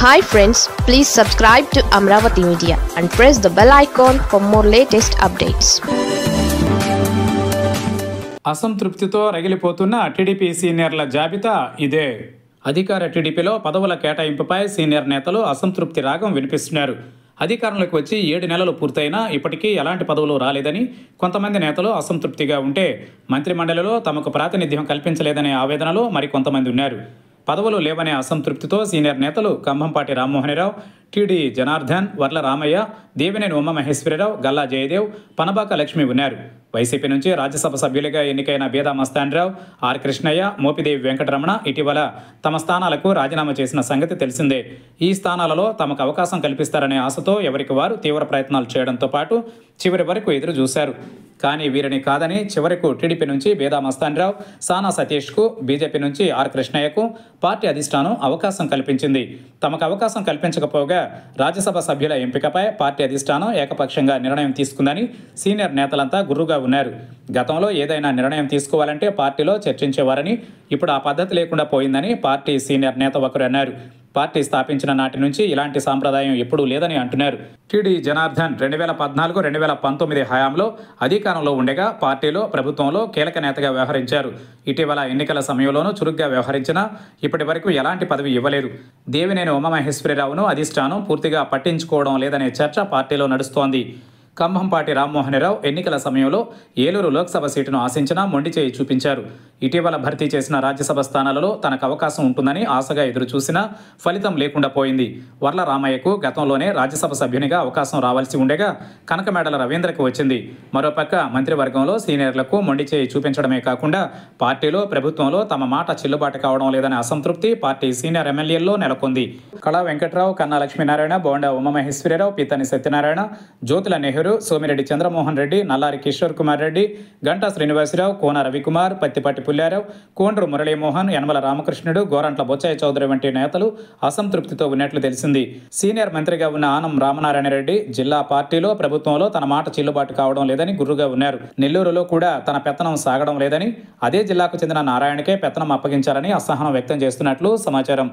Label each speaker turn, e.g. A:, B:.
A: Hi friends, please subscribe to Amravati Media and press the bell icon for more latest updates.
B: అసంతృప్తితో రగిలిపోతున్న TDP సీనియర్ల జాబితా ఇదే. అధికార టీడీపీలో పదవుల కేటాయింపుపై సీనియర్ నేతలు అసంతృప్తి రాగం వినిపిస్తున్నారు. అధికారంలోకి వచ్చి 7 నెలలు పూర్తయినా ఇప్పటికీ ఎలాంటి పదవులు రాలేదని కొంతమంది నేతలు అసంతృప్తిగా ఉంటే, మంత్రిమండలిలో తమకు ప్రాతినిధ్యం కల్పించలేదనే ఆవేదనలో మరికొంతమంది ఉన్నారు. పదవులు లేవనే అసంతృప్తితో సీనియర్ నేతలు కంభంపాటి రామ్మోహనరావు, టీడీ జనార్దన్, వర్ల రామయ్య, దేవినేని ఉమామహేశ్వరరావు, గల్లా జయదేవ్, పనబాక లక్ష్మి ఉన్నారు. వైసీపీ నుంచి రాజ్యసభ సభ్యులుగా ఎన్నికైన బేదా మస్తాన్రావు, ఆర్ కృష్ణయ్య, మోపిదేవి వెంకటరమణ ఇటీవల తమ స్థానాలకు రాజీనామా చేసిన సంగతి తెలిసిందే. ఈ స్థానాలలో తమకు అవకాశం కల్పిస్తారనే ఆశతో ఎవరికి వారు తీవ్ర ప్రయత్నాలు చేయడంతో పాటు చివరి వరకు ఎదురు చూశారు. కానీ వీరిని కాదని చివరకు టీడీపీ నుంచి బేదా మస్తాన్రావు, సానా సతీష్కు, బీజేపీ నుంచి ఆర్ కృష్ణయ్యకు పార్టీ అధిష్టానం అవకాశం కల్పించింది. తమకు అవకాశం కల్పించకపోగా రాజ్యసభ సభ్యుల ఎంపికపై పార్టీ అధిష్టానం ఏకపక్షంగా నిర్ణయం తీసుకుందని సీనియర్ నేతలంతా గుర్రుగా ఉన్నారు. గతంలో ఏదైనా నిర్ణయం తీసుకోవాలంటే పార్టీలో చర్చించేవారని, ఇప్పుడు ఆ పద్ధతి లేకుండా పోయిందని పార్టీ సీనియర్ నేత ఒకరు అన్నారు. పార్టీ స్థాపించిన నాటి నుంచి ఇలాంటి సాంప్రదాయం ఎప్పుడూ లేదని అంటున్నారు. టీడీ జనార్దన్ 2014-2019 హయాంలో అధికారంలో ఉండగా పార్టీలో, ప్రభుత్వంలో కీలక నేతగా వ్యవహరించారు. ఇటీవల ఎన్నికల సమయంలోనూ చురుగ్గా వ్యవహరించినా ఇప్పటి వరకు ఎలాంటి పదవి ఇవ్వలేదు. దేవినేని ఉమామహేశ్వరరావును అధిష్టానం పూర్తిగా పట్టించుకోవడం లేదనే చర్చ పార్టీలో నడుస్తోంది. కంభంపాటి రామ్మోహనరావు ఎన్నికల సమయంలో ఏలూరు లోక్సభ సీటును ఆశించినా మొండి చేయి చూపించారు. ఇటీవల భర్తీ చేసిన రాజ్యసభ స్థానాలలో తనకు అవకాశం ఉంటుందని ఆశగా ఎదురు చూసినా ఫలితం లేకుండా పోయింది. వర్ల రామయ్యకు గతంలోనే రాజ్యసభ సభ్యునిగా అవకాశం రావాల్సి ఉండగా కనకమేడల రవీంద్రకు వచ్చింది. మరోపక్క మంత్రివర్గంలో సీనియర్లకు మొండి చేయి చూపించడమే కాకుండా పార్టీలో, ప్రభుత్వంలో తమ మాట చెల్లుబాటు కావడం లేదనే అసంతృప్తి పార్టీ సీనియర్ ఎమ్మెల్యేల్లో నెలకొంది. కళా వెంకట్రావు, కన్నా లక్ష్మీనారాయణ, బోండా ఉమామహేశ్వరరావు, పీతని సత్యనారాయణ, జ్యోతుల నెహ్రూ, సోమిరెడ్డి చంద్రమోహన్ రెడ్డి, నల్లారి కిషోర్ కుమార్ రెడ్డి, గంటా శ్రీనివాసరావు, కోన రవికుమార్, పత్తిపాటి పుల్లారావు, కోండ్రు మురళీమోహన్, యనమల రామకృష్ణుడు, గోరంట్ల బొచ్చాయి చౌదరి వంటి నేతలు అసంతృప్తితో ఉన్నట్లు తెలిసింది. సీనియర్ మంత్రిగా ఉన్న ఆనం రామనారాయణ రెడ్డి జిల్లా పార్టీలో, ప్రభుత్వంలో తన మాట చెల్లుబాటు కావడం లేదని గుర్రుగా ఉన్నారు. నెల్లూరులో కూడా తన పెత్తనం సాగడం లేదని, అదే జిల్లాకు చెందిన నారాయణకే పెత్తనం అప్పగించాలని అసహనం వ్యక్తం చేస్తున్నట్లు సమాచారం.